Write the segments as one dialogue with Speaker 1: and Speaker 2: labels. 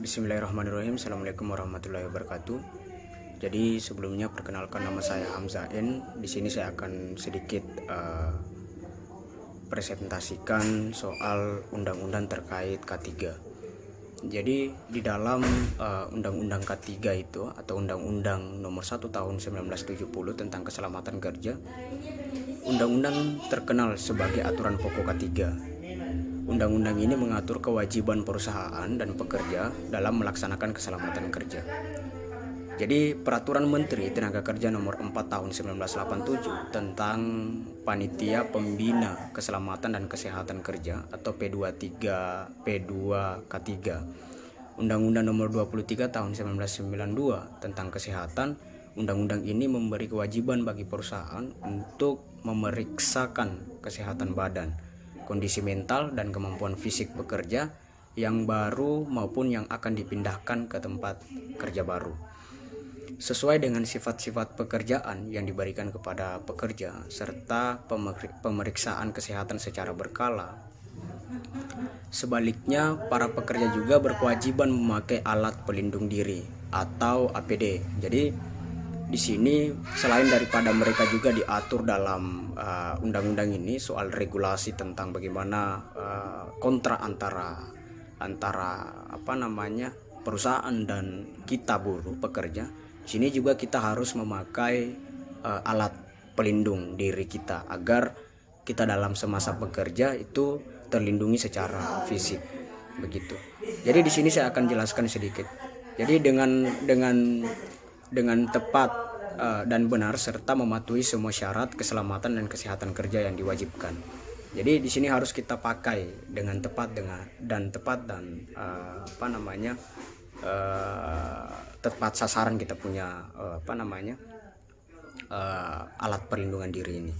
Speaker 1: Bismillahirrahmanirrahim. Assalamualaikum warahmatullahi wabarakatuh. Jadi sebelumnya perkenalkan, nama saya Hamzah N. Di sini saya akan sedikit presentasikan soal undang-undang terkait K3. Jadi di dalam undang-undang K3 itu atau undang-undang nomor 1 tahun 1970 tentang keselamatan kerja, undang-undang terkenal sebagai aturan pokok K3. Undang-undang ini mengatur kewajiban perusahaan dan pekerja dalam melaksanakan keselamatan kerja. Jadi Peraturan Menteri Tenaga Kerja Nomor 4 Tahun 1987 tentang Panitia Pembina Keselamatan dan Kesehatan Kerja atau P2K3, Undang-Undang Nomor 23 Tahun 1992 tentang Kesehatan. Undang-undang ini memberi kewajiban bagi perusahaan untuk memeriksakan kesehatan badan, kondisi mental dan kemampuan fisik pekerja yang baru maupun yang akan dipindahkan ke tempat kerja baru, sesuai dengan sifat-sifat pekerjaan yang diberikan kepada pekerja, serta pemeriksaan kesehatan secara berkala. Sebaliknya, para pekerja juga berkewajiban memakai alat pelindung diri atau APD. Jadi di sini selain daripada mereka juga diatur dalam undang-undang ini soal regulasi tentang bagaimana kontrak antara perusahaan dan kita buruh pekerja. Di sini juga kita harus memakai alat pelindung diri kita agar kita dalam semasa bekerja itu terlindungi secara fisik, begitu. Jadi di sini saya akan jelaskan sedikit. Jadi dengan tepat dan benar serta mematuhi semua syarat keselamatan dan kesehatan kerja yang diwajibkan. Jadi di sini harus kita pakai dengan tepat tepat sasaran kita punya alat perlindungan diri ini.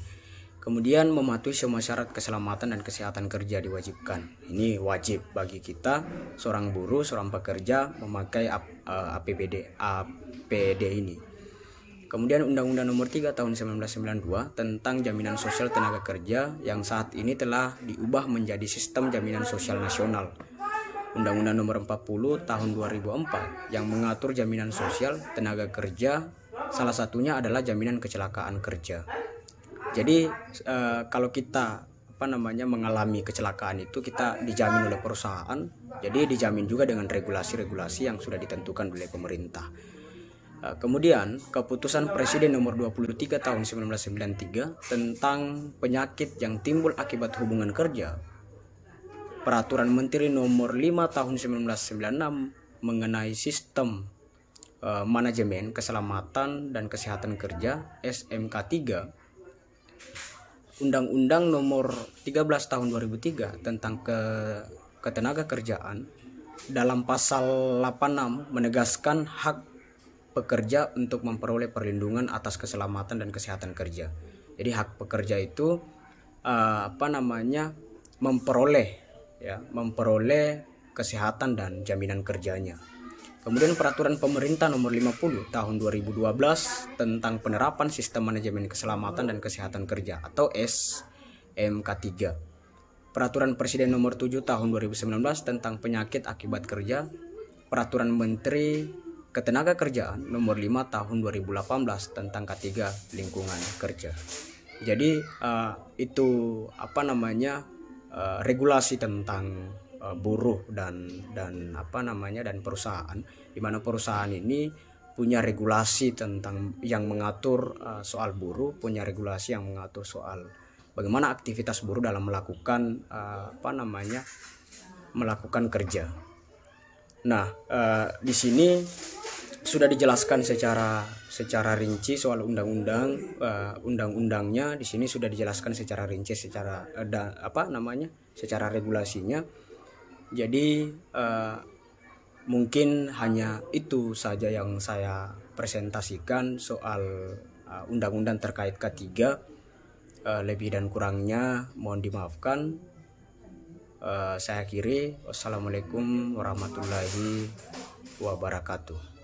Speaker 1: Kemudian mematuhi semua syarat keselamatan dan kesehatan kerja diwajibkan. Ini wajib bagi kita seorang buruh, seorang pekerja memakai APD ini. Kemudian Undang-Undang Nomor 3 Tahun 1992 tentang Jaminan Sosial Tenaga Kerja yang saat ini telah diubah menjadi Sistem Jaminan Sosial Nasional. Undang-Undang Nomor 40 Tahun 2004 yang mengatur jaminan sosial tenaga kerja, salah satunya adalah jaminan kecelakaan kerja. Jadi kalau kita mengalami kecelakaan itu kita dijamin oleh perusahaan. Jadi dijamin juga dengan regulasi-regulasi yang sudah ditentukan oleh pemerintah. Kemudian keputusan Presiden Nomor 23 Tahun 1993 tentang penyakit yang timbul akibat hubungan kerja. Peraturan Menteri Nomor 5 Tahun 1996 mengenai sistem manajemen keselamatan dan kesehatan kerja SMK3. Undang-Undang Nomor 13 Tahun 2003 tentang ketenaga kerjaan dalam pasal 86 menegaskan hak pekerja untuk memperoleh perlindungan atas keselamatan dan kesehatan kerja. Jadi hak pekerja itu memperoleh kesehatan dan jaminan kerjanya. Kemudian Peraturan Pemerintah Nomor 50 Tahun 2012 tentang penerapan Sistem Manajemen Keselamatan dan Kesehatan Kerja atau SMK3. Peraturan Presiden Nomor 7 Tahun 2019 tentang penyakit akibat kerja. Peraturan Menteri Ketenagakerjaan Nomor 5 Tahun 2018 tentang K3 lingkungan kerja. Jadi itu regulasi tentang buruh dan perusahaan, di mana perusahaan ini punya regulasi tentang yang mengatur soal buruh, punya regulasi yang mengatur soal bagaimana aktivitas buruh dalam melakukan kerja. Nah, di sini sudah dijelaskan secara rinci soal undang-undangnya. Di sini sudah dijelaskan secara rinci secara regulasinya. Jadi mungkin hanya itu saja yang saya presentasikan soal undang-undang terkait K3. Lebih dan kurangnya mohon dimaafkan. Saya akhiri. Wassalamualaikum warahmatullahi wabarakatuh.